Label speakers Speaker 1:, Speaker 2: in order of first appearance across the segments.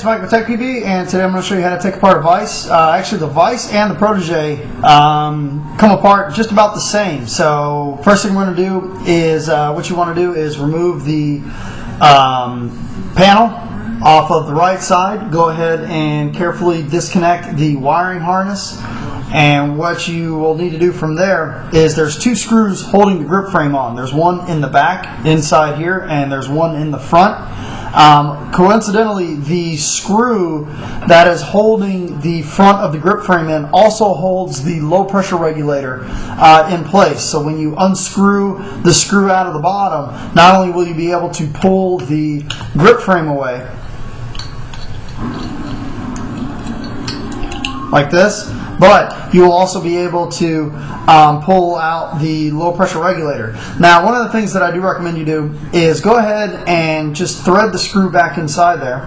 Speaker 1: it's Mike with Protege, and today I'm going to show you how to take apart a vise. Actually, the vise and the Protege come apart just about the same. So first thing we're going to do is, what you want to do is remove the panel off of the right side. Go ahead and carefully disconnect the wiring harness. And what you will need to do from there is there's two screws holding the grip frame on. There's one in the back inside here, and there's one in the front. Coincidentally, the screw that is holding the front of the grip frame in also holds the low pressure regulator in place. So when you unscrew the screw out of the bottom, not only will you be able to pull the grip frame away like this, but you will also be able to pull out the low pressure regulator. Now, one of the things that I do recommend you do is go ahead and just thread the screw back inside there.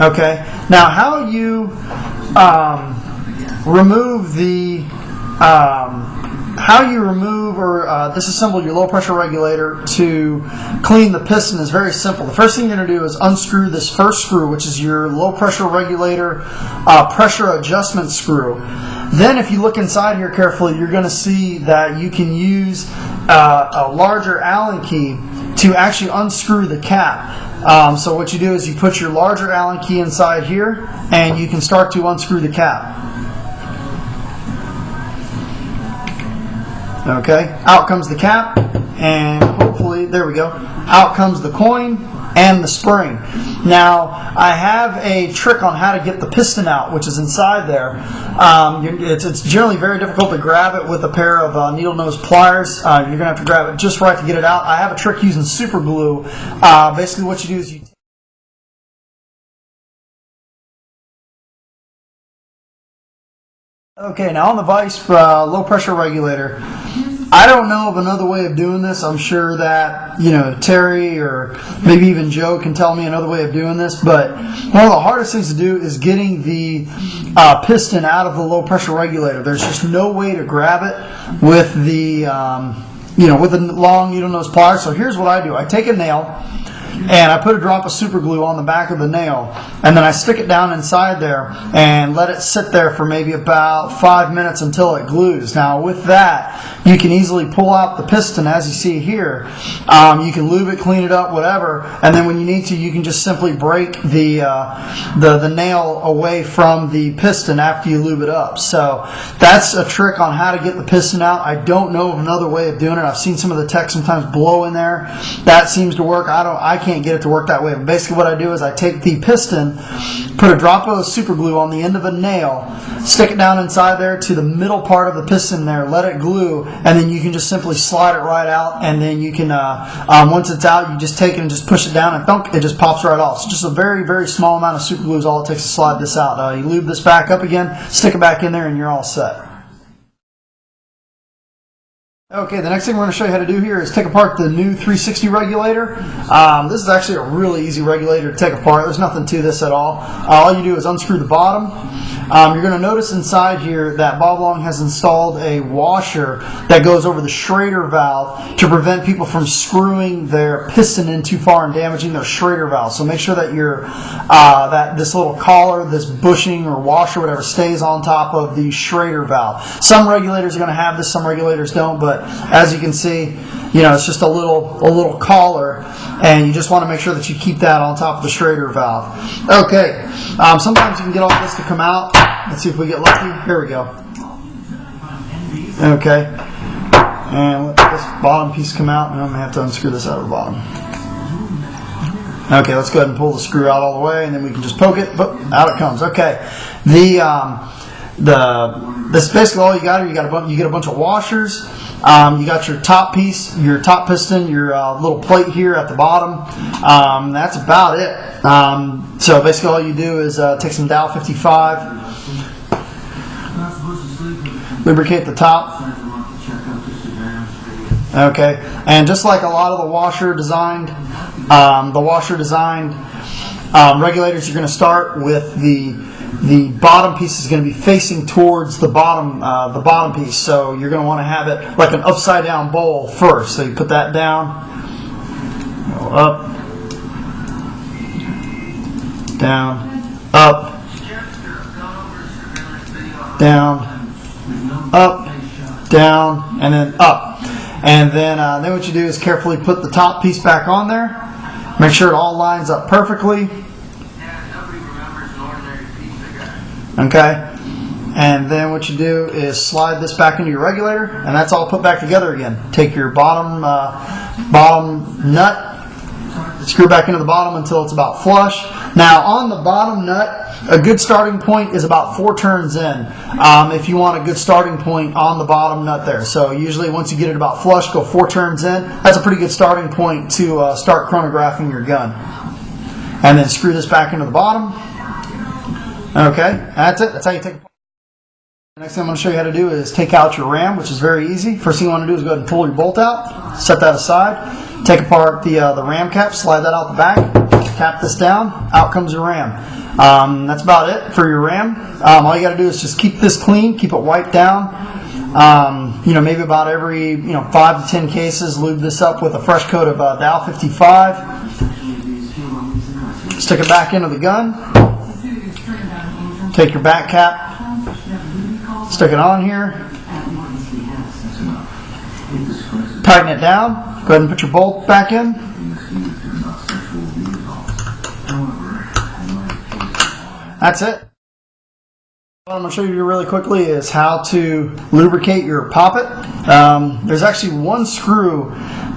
Speaker 1: Okay. Now, how you remove the disassemble your low pressure regulator to clean the piston is very simple. The first thing you're going to do is unscrew this first screw, which is your low pressure regulator pressure adjustment screw. Then if you look inside here carefully, you're going to see that you can use a larger Allen key to actually unscrew the cap. So what you do is you put your larger Allen key inside here, and you can start to unscrew the cap. Okay, out comes the cap, and hopefully, there we go, out comes the coin and the spring. Now, I have a trick on how to get the piston out, which is inside there. It's generally very difficult to grab it with a pair of needle nose pliers. You're going to have to grab it just right to get it out. I have a trick using super glue. Basically what you do is you Okay, now on the vise low pressure regulator, I don't know of another way of doing this. I'm sure that, Terry or maybe even Joe can tell me another way of doing this, but one of the hardest things to do is getting the piston out of the low pressure regulator. There's just no way to grab it with the, with a long needle nose pliers. So here's what I do. I take a nail, and I put a drop of super glue on the back of the nail, and then I stick it down inside there and let it sit there for maybe about 5 minutes until it glues. Now with that, you can easily pull out the piston as you see here. You can lube it, clean it up, whatever, and then when you need to, you can just simply break the nail away from the piston after you lube it up. So that's a trick on how to get the piston out. I don't know of another way of doing it. I've seen some of the techs sometimes blow in there. That seems to work. I can't get it to work that way. But basically what I do is I take the piston, put a drop of super glue on the end of a nail, stick it down inside there to the middle part of the piston there, let it glue, and then you can just simply slide it right out, and then you can, once it's out, you just take it and just push it down, and thunk, it just pops right off. So just a very, very small amount of super glue is all it takes to slide this out. You lube this back up again, stick it back in there, and you're all set. Okay, the next thing we're going to show you how to do here is take apart the new 360 regulator. This is actually a really easy regulator to take apart. There's nothing to this at all. All you do is unscrew the bottom. You're going to notice inside here that Bob Long has installed a washer that goes over the Schrader valve to prevent people from screwing their piston in too far and damaging their Schrader valve. So make sure that that this little collar, this bushing or washer, whatever, stays on top of the Schrader valve. Some regulators are going to have this, some regulators don't, but as you can see, it's just a little collar, and you just want to make sure that you keep that on top of the Schrader valve. Okay, sometimes you can get all this to come out. Let's see if we get lucky. Here we go. Okay, and let this bottom piece come out, and I'm going to have to unscrew this out of the bottom. Okay, let's go ahead and pull the screw out all the way, and then we can just poke it. Boop, out it comes. Okay, this is basically all you got. You get a bunch of washers. You got your top piece, your top piston, your little plate here at the bottom. That's about it. So basically all you do is take some Dow 55, lubricate the top. Okay, and just like a lot of the washer designed regulators, you're going to start with the bottom piece is going to be facing towards the bottom piece. So you're going to want to have it like an upside down bowl first. So you put that down, go up, down, up, down, up, down, and then up. And then what you do is carefully put the top piece back on there. Make sure it all lines up perfectly. Okay. And then what you do is slide this back into your regulator, and that's all put back together again. Take your bottom nut, screw back into the bottom until it's about flush. Now on the bottom nut, a good starting point is about 4 turns in if you want a good starting point on the bottom nut there. So usually once you get it about flush, go 4 turns in. That's a pretty good starting point to start chronographing your gun. And then screw this back into the bottom. Okay, that's it. That's how you take it. The next thing I'm going to show you how to do is take out your ram, which is very easy. First thing you want to do is go ahead and pull your bolt out, set that aside, take apart the ram cap, slide that out the back, tap this down, out comes your ram. That's about it for your ram. All you got to do is just keep this clean, keep it wiped down. Maybe about every 5 to 10 cases, lube this up with a fresh coat of Dow 55. Stick it back into the gun. Take your back cap. Stick it on here. Tighten it down. Go ahead and put your bolt back in. That's it. What I'm going to show you really quickly is how to lubricate your poppet. There's actually one screw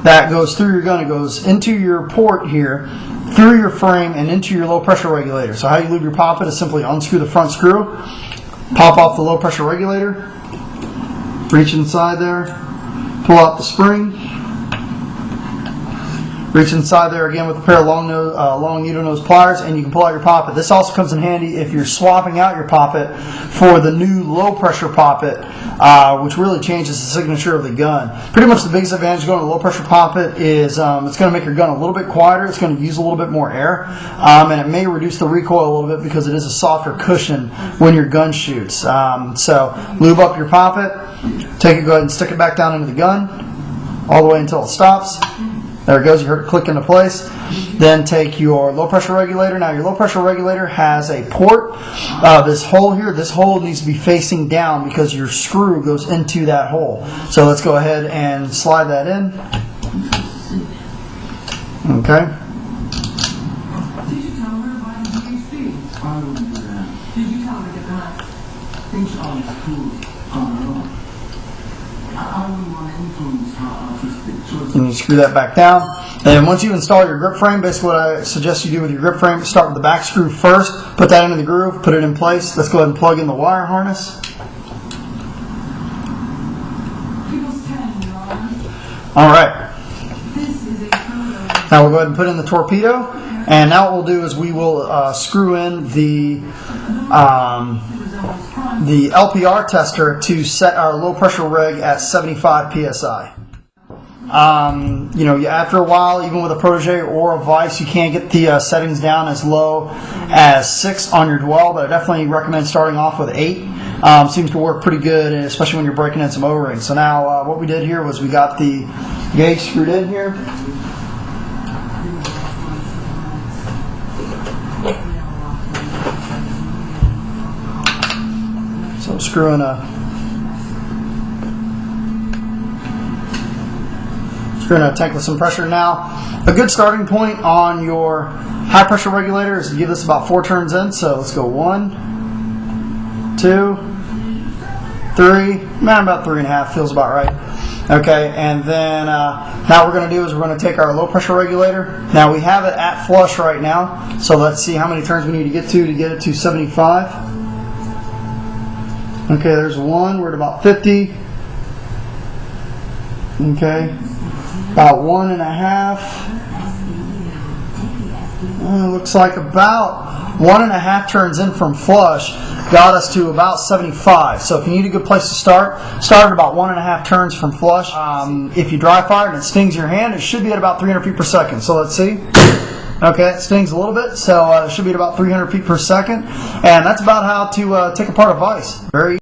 Speaker 1: that goes through your gun. It goes into your port here, through your frame, and into your low pressure regulator. So how you lube your poppet is simply unscrew the front screw, pop off the low pressure regulator, reach inside there, pull out the spring, reach inside there again with a pair of long needle nose pliers, and you can pull out your poppet. This also comes in handy if you're swapping out your poppet for the new low pressure poppet, which really changes the signature of the gun. Pretty much the biggest advantage of going to low pressure poppet is it's going to make your gun a little bit quieter, it's going to use a little bit more air, and it may reduce the recoil a little bit because it is a softer cushion when your gun shoots. So lube up your poppet, go ahead and stick it back down into the gun all the way until it stops. There it goes, you heard it click into place. Then take your low pressure regulator. Now your low pressure regulator has a port. This hole here, this hole needs to be facing down because your screw goes into that hole. So let's go ahead and slide that in. Okay. And you screw that back down. And once you install your grip frame, basically what I suggest you do with your grip frame, start with the back screw first, put that into the groove, put it in place. Let's go ahead and plug in the wire harness. Alright. Now we'll go ahead and put in the torpedo. And now what we'll do is we will screw in the LPR tester to set our low pressure reg at 75 psi. After a while, even with a Protege or a Vice, you can't get the settings down as low as 6 on your dwell, but I definitely recommend starting off with 8. Seems to work pretty good, especially when you're breaking in some O-rings. So now what we did here was we got the gauge screwed in here. So screwing a tank with some pressure. Now, a good starting point on your high pressure regulator is to give this about 4 turns in. So let's go 1, 2, 3, about 3.5 feels about right. Okay, and then now what we're going to do is we're going to take our low pressure regulator. Now we have it at flush right now, so let's see how many turns we need to get it to 75. Okay, there's 1. We're at about 50. Okay. About 1.5. Looks like about 1.5 turns in from flush got us to about 75. So if you need a good place to start at about 1.5 turns from flush. If you dry fire and it stings your hand, it should be at about 300 feet per second. So let's see. Okay, it stings a little bit, so it should be at about 300 feet per second. And that's about how to take apart a vise. Very